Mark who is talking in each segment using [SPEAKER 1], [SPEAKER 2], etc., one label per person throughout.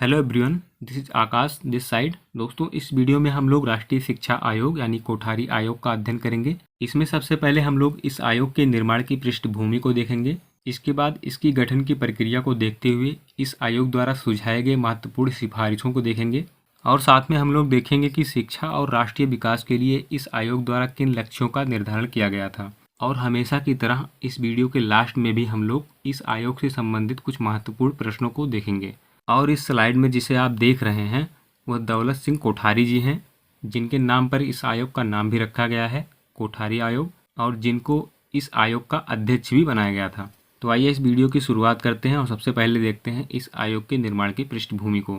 [SPEAKER 1] Hello everyone, this is Akash this side. दोस्तों, इस video में हम लोग राष्ट्रीय शिक्षा आयोग यानी कोठारी आयोग का अध्ययन करेंगे। इसमें सबसे पहले हम लोग इस आयोग के निर्माण की पृष्ठभूमि को देखेंगे। इसके बाद इसकी गठन की प्रक्रिया को देखते हुए इस आयोग द्वारा सुझाए गए महत्वपूर्ण सिफारिशों को देखेंगे और साथ में हम लोग देखेंगे कि शिक्षा और राष्ट्रीय विकास के लिए इस आयोग द्वारा किन लक्ष्यों का निर्धारण किया गया था। और हमेशा की तरह इस वीडियो के लास्ट में भी हम लोग इस आयोग से संबंधित कुछ महत्वपूर्ण प्रश्नों को देखेंगे। और इस स्लाइड में जिसे आप देख रहे हैं वह दौलत सिंह कोठारी जी हैं, जिनके नाम पर इस आयोग का नाम भी रखा गया है कोठारी आयोग, और जिनको इस आयोग का अध्यक्ष भी बनाया गया था। तो आइए इस वीडियो की शुरुआत करते हैं और सबसे पहले देखते हैं इस आयोग के निर्माण की पृष्ठभूमि को।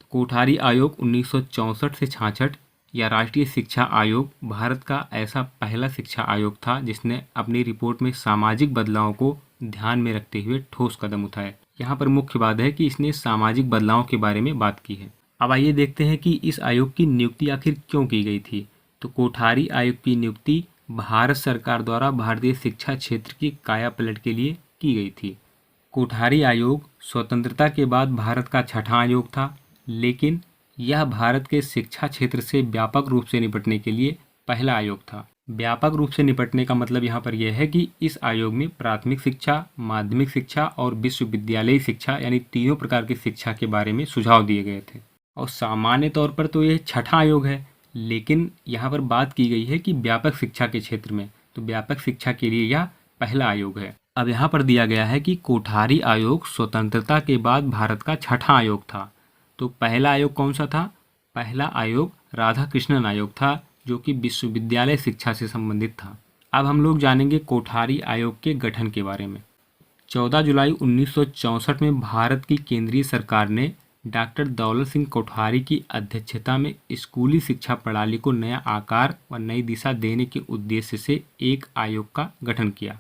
[SPEAKER 1] तो कोठारी आयोग 1964 से 66 या राष्ट्रीय शिक्षा आयोग भारत का ऐसा पहला शिक्षा आयोग था जिसने अपनी रिपोर्ट में सामाजिक बदलाव को ध्यान में रखते हुए ठोस कदम उठाए। यहाँ पर मुख्य बात है कि इसने सामाजिक बदलाव के बारे में बात की है। अब आइए देखते हैं कि इस आयोग की नियुक्ति आखिर क्यों की गई थी। तो कोठारी आयोग की नियुक्ति भारत सरकार द्वारा भारतीय शिक्षा क्षेत्र की काया पलट के लिए की गई थी। कोठारी आयोग स्वतंत्रता के बाद भारत का छठा आयोग था, लेकिन यह भारत के शिक्षा क्षेत्र से व्यापक रूप से निपटने के लिए पहला आयोग था। व्यापक रूप से निपटने का मतलब यहाँ पर यह है कि इस आयोग में प्राथमिक शिक्षा, माध्यमिक शिक्षा और विश्वविद्यालयी शिक्षा यानी तीनों प्रकार की शिक्षा के बारे में सुझाव दिए गए थे। और सामान्य तौर पर तो यह छठा आयोग है, लेकिन यहाँ पर बात की गई है कि व्यापक शिक्षा के क्षेत्र में, तो व्यापक शिक्षा के लिए यह पहला आयोग है। अब यहाँ पर दिया गया है कि कोठारी आयोग स्वतंत्रता के बाद भारत का छठा आयोग था। तो पहला आयोग कौन सा था? पहला आयोग राधा कृष्णन आयोग था, जो कि विश्वविद्यालय शिक्षा से संबंधित था। अब हम लोग जानेंगे कोठारी आयोग के गठन के बारे में। 14 जुलाई 1964 में भारत की केंद्रीय सरकार ने डॉक्टर दौलत सिंह कोठारी की अध्यक्षता में स्कूली शिक्षा प्रणाली को नया आकार व नई दिशा देने के उद्देश्य से एक आयोग का गठन किया।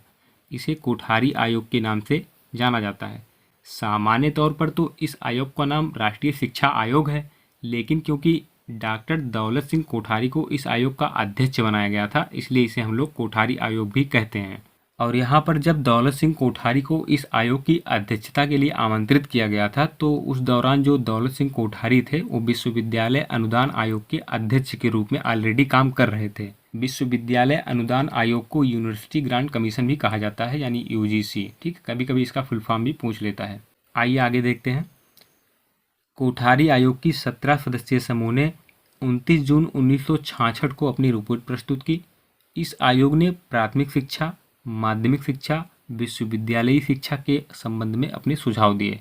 [SPEAKER 1] इसे कोठारी आयोग के नाम से जाना जाता है। सामान्य तौर पर तो इस आयोग का नाम राष्ट्रीय शिक्षा आयोग है, लेकिन क्योंकि डॉक्टर दौलत सिंह कोठारी को इस आयोग का अध्यक्ष बनाया गया था, इसलिए इसे हम लोग कोठारी आयोग भी कहते हैं। और यहाँ पर जब दौलत सिंह कोठारी को इस आयोग की अध्यक्षता के लिए आमंत्रित किया गया था, तो उस दौरान जो दौलत सिंह कोठारी थे वो विश्वविद्यालय अनुदान आयोग के अध्यक्ष के रूप में ऑलरेडी काम कर रहे थे। विश्वविद्यालय अनुदान आयोग को यूनिवर्सिटी ग्रांट कमीशन भी कहा जाता है, यानी यूजीसी। ठीक, कभी कभी इसका फुल फॉर्म भी पूछ लेता है। आइए आगे देखते हैं। कोठारी आयोग की 17 सदस्यीय समूह ने 29 जून 1966 को अपनी रिपोर्ट प्रस्तुत की। इस आयोग ने प्राथमिक शिक्षा, माध्यमिक शिक्षा, विश्वविद्यालयी शिक्षा के संबंध में अपने सुझाव दिए।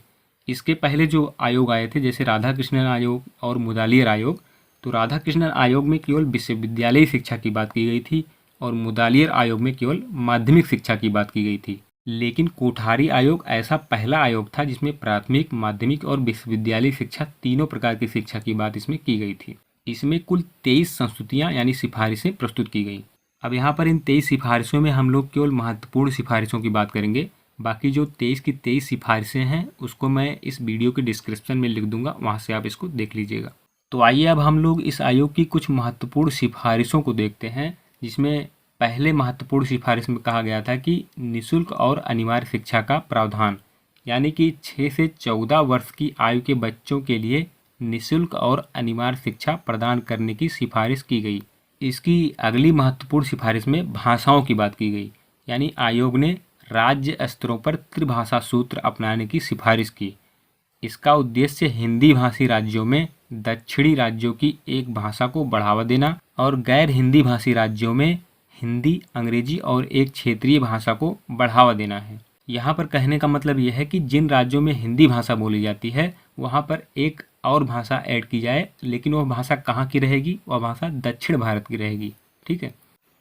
[SPEAKER 1] इसके पहले जो आयोग आए थे, जैसे राधा कृष्णन आयोग और मुदालियर आयोग, तो राधा कृष्णन आयोग में केवल विश्वविद्यालयी शिक्षा की बात की गई थी और मुदालियर आयोग में केवल माध्यमिक शिक्षा की बात की गई थी। लेकिन कोठारी आयोग ऐसा पहला आयोग था जिसमें प्राथमिक, माध्यमिक और विश्वविद्यालयी शिक्षा तीनों प्रकार की शिक्षा की बात इसमें की गई थी। इसमें कुल 23 संस्तुतियाँ यानी सिफारिशें प्रस्तुत की गई। अब यहाँ पर इन 23 सिफारिशों में हम लोग केवल महत्वपूर्ण सिफारिशों की बात करेंगे। बाकी जो 23 की 23 सिफारिशें हैं उसको मैं इस वीडियो के डिस्क्रिप्शन में लिख दूंगा, वहाँ से आप इसको देख लीजिएगा। तो आइए अब हम लोग इस आयोग की कुछ महत्वपूर्ण सिफारिशों को देखते हैं, जिसमें पहले महत्वपूर्ण सिफारिश में कहा गया था कि निःशुल्क और अनिवार्य शिक्षा का प्रावधान, यानी कि 6 से 14 वर्ष की आयु के बच्चों के लिए निःशुल्क और अनिवार्य शिक्षा प्रदान करने की सिफारिश की गई। इसकी अगली महत्वपूर्ण सिफारिश में भाषाओं की बात की गई, यानी आयोग ने राज्य स्तरों पर त्रिभाषा सूत्र अपनाने की सिफारिश की। इसका उद्देश्य हिंदी भाषी राज्यों में दक्षिणी राज्यों की एक भाषा को बढ़ावा देना और गैर हिंदी भाषी राज्यों में हिंदी, अंग्रेजी और एक क्षेत्रीय भाषा को बढ़ावा देना है। यहाँ पर कहने का मतलब यह है कि जिन राज्यों में हिंदी भाषा बोली जाती है वहाँ पर एक और भाषा ऐड की जाए, लेकिन वह भाषा कहाँ की रहेगी? वह भाषा दक्षिण भारत की रहेगी। ठीक है।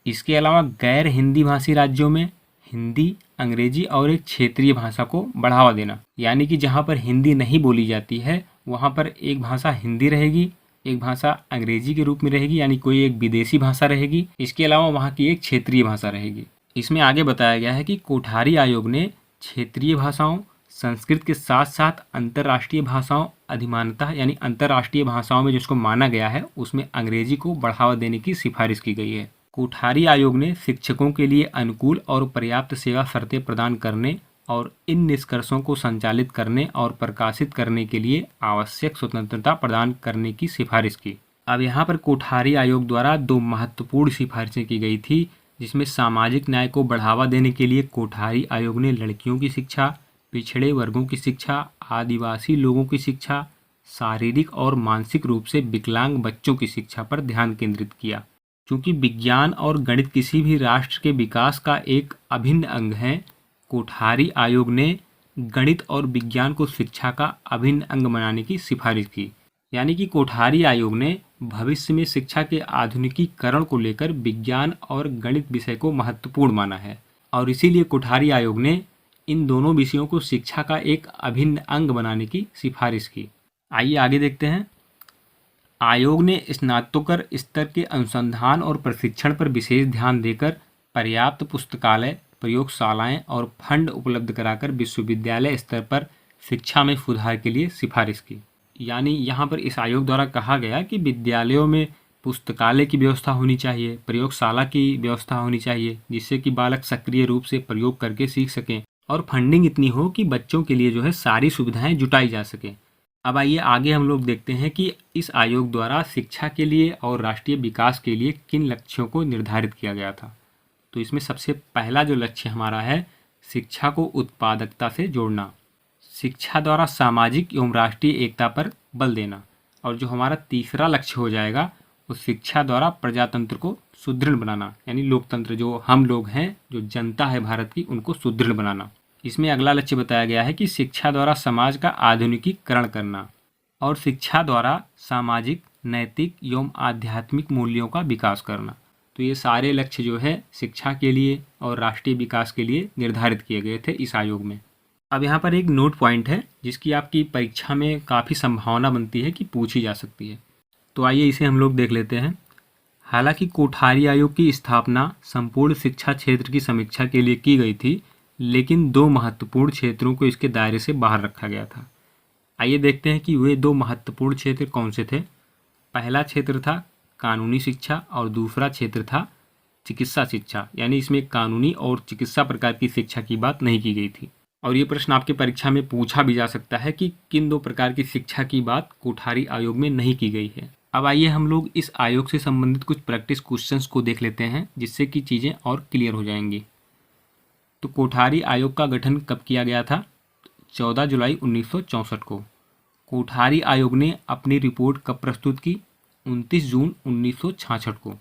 [SPEAKER 1] इसके अलावा गैर हिंदी भाषी राज्यों में हिंदी, अंग्रेजी और एक क्षेत्रीय भाषा को बढ़ावा देना, यानी कि जहाँ पर हिंदी नहीं बोली जाती है वहाँ पर एक भाषा हिंदी रहेगी, एक भाषा अंग्रेजी के रूप में रहेगी, यानी कोई एक विदेशी भाषा रहेगी। इसके अलावा वहाँ की एक क्षेत्रीय भाषा रहेगी। इसमें आगे बताया गया है कि कोठारी आयोग ने क्षेत्रीय भाषाओं, संस्कृत के साथ साथ अंतर्राष्ट्रीय भाषाओं अधिमानतः, यानी अंतर्राष्ट्रीय भाषाओं में जिसको माना गया है उसमें अंग्रेजी को बढ़ावा देने की सिफारिश की गई है। कोठारी आयोग ने शिक्षकों के लिए अनुकूल और पर्याप्त सेवा शर्तें प्रदान करने और इन निष्कर्षों को संचालित करने और प्रकाशित करने के लिए आवश्यक स्वतंत्रता प्रदान करने की सिफारिश की। अब यहाँ पर कोठारी आयोग द्वारा 2 महत्वपूर्ण सिफारिशें की गई थी, जिसमें सामाजिक न्याय को बढ़ावा देने के लिए कोठारी आयोग ने लड़कियों की शिक्षा, पिछड़े वर्गों की शिक्षा, आदिवासी लोगों की शिक्षा, शारीरिक और मानसिक रूप से विकलांग बच्चों की शिक्षा पर ध्यान केंद्रित किया। चूँकि विज्ञान और गणित किसी भी राष्ट्र के विकास का एक अभिन्न अंग है, कोठारी आयोग ने गणित और विज्ञान को शिक्षा का अभिन्न अंग बनाने की सिफारिश की। यानी कि कोठारी आयोग ने भविष्य में शिक्षा के आधुनिकीकरण को लेकर विज्ञान और गणित विषय को महत्वपूर्ण माना है और इसीलिए कोठारी आयोग ने इन दोनों विषयों को शिक्षा का एक अभिन्न अंग बनाने की सिफारिश की। आइए आगे देखते हैं। आयोग ने स्नातकोत्तर स्तर के अनुसंधान और प्रशिक्षण पर विशेष ध्यान देकर पर्याप्त पुस्तकालय, प्रयोगशालाएं और फंड उपलब्ध कराकर विश्वविद्यालय स्तर पर शिक्षा में सुधार के लिए सिफारिश की। यानी यहाँ पर इस आयोग द्वारा कहा गया कि विद्यालयों में पुस्तकालय की व्यवस्था होनी चाहिए, प्रयोगशाला की व्यवस्था होनी चाहिए, जिससे कि बालक सक्रिय रूप से प्रयोग करके सीख सकें और फंडिंग इतनी हो कि बच्चों के लिए जो है सारी सुविधाएं जुटाई जा सकें। अब आइए आगे हम लोग देखते हैं कि इस आयोग द्वारा शिक्षा के लिए और राष्ट्रीय विकास के लिए किन लक्ष्यों को निर्धारित किया गया था। तो इसमें सबसे पहला जो लक्ष्य हमारा है, शिक्षा को उत्पादकता से जोड़ना, शिक्षा द्वारा सामाजिक एवं राष्ट्रीय एकता पर बल देना, और जो हमारा तीसरा लक्ष्य हो जाएगा वो शिक्षा द्वारा प्रजातंत्र को सुदृढ़ बनाना, यानी लोकतंत्र जो हम लोग हैं, जो जनता है भारत की, उनको सुदृढ़ बनाना। इसमें अगला लक्ष्य बताया गया है कि शिक्षा द्वारा समाज का आधुनिकीकरण करना और शिक्षा द्वारा सामाजिक, नैतिक एवं आध्यात्मिक मूल्यों का विकास करना। तो ये सारे लक्ष्य जो है शिक्षा के लिए और राष्ट्रीय विकास के लिए निर्धारित किए गए थे इस आयोग में। अब यहाँ पर एक नोट पॉइंट है जिसकी आपकी परीक्षा में काफ़ी संभावना बनती है कि पूछी जा सकती है, तो आइए इसे हम लोग देख लेते हैं। हालांकि कोठारी आयोग की स्थापना संपूर्ण शिक्षा क्षेत्र की समीक्षा के लिए की गई थी, लेकिन 2 महत्वपूर्ण क्षेत्रों को इसके दायरे से बाहर रखा गया था। आइए देखते हैं कि वे 2 महत्वपूर्ण क्षेत्र कौन से थे। पहला क्षेत्र था कानूनी शिक्षा और दूसरा क्षेत्र था चिकित्सा शिक्षा, यानी इसमें कानूनी और चिकित्सा प्रकार की शिक्षा की बात नहीं की गई थी। और ये प्रश्न आपके परीक्षा में पूछा भी जा सकता है कि किन 2 प्रकार की शिक्षा की बात कोठारी आयोग में नहीं की गई है। अब आइए हम लोग इस आयोग से संबंधित कुछ प्रैक्टिस क्वेश्चंस को देख लेते हैं, जिससे कि चीज़ें और क्लियर हो जाएंगी। तो कोठारी आयोग का गठन कब किया गया था? 14 जुलाई 1964 को। कोठारी आयोग ने अपनी रिपोर्ट कब प्रस्तुत की? 29 जून 1966 को।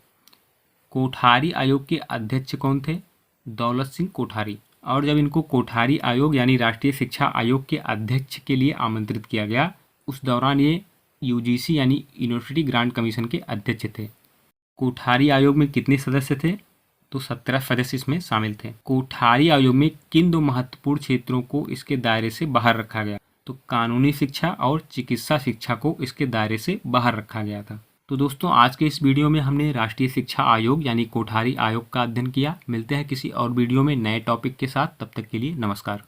[SPEAKER 1] कोठारी आयोग के अध्यक्ष कौन थे? दौलत सिंह कोठारी। और जब इनको कोठारी आयोग यानी राष्ट्रीय शिक्षा आयोग के अध्यक्ष के लिए आमंत्रित किया गया, उस दौरान ये यूजीसी यानी यूनिवर्सिटी ग्रांट कमीशन के अध्यक्ष थे। कोठारी आयोग में कितने सदस्य थे? तो 17 सदस्य इसमें शामिल थे। कोठारी आयोग में किन 2 महत्वपूर्ण क्षेत्रों को इसके दायरे से बाहर रखा गया? तो कानूनी शिक्षा और चिकित्सा शिक्षा को इसके दायरे से बाहर रखा गया था। तो दोस्तों, आज के इस वीडियो में हमने राष्ट्रीय शिक्षा आयोग यानी कोठारी आयोग का अध्ययन किया। मिलते हैं किसी और वीडियो में नए टॉपिक के साथ, तब तक के लिए नमस्कार।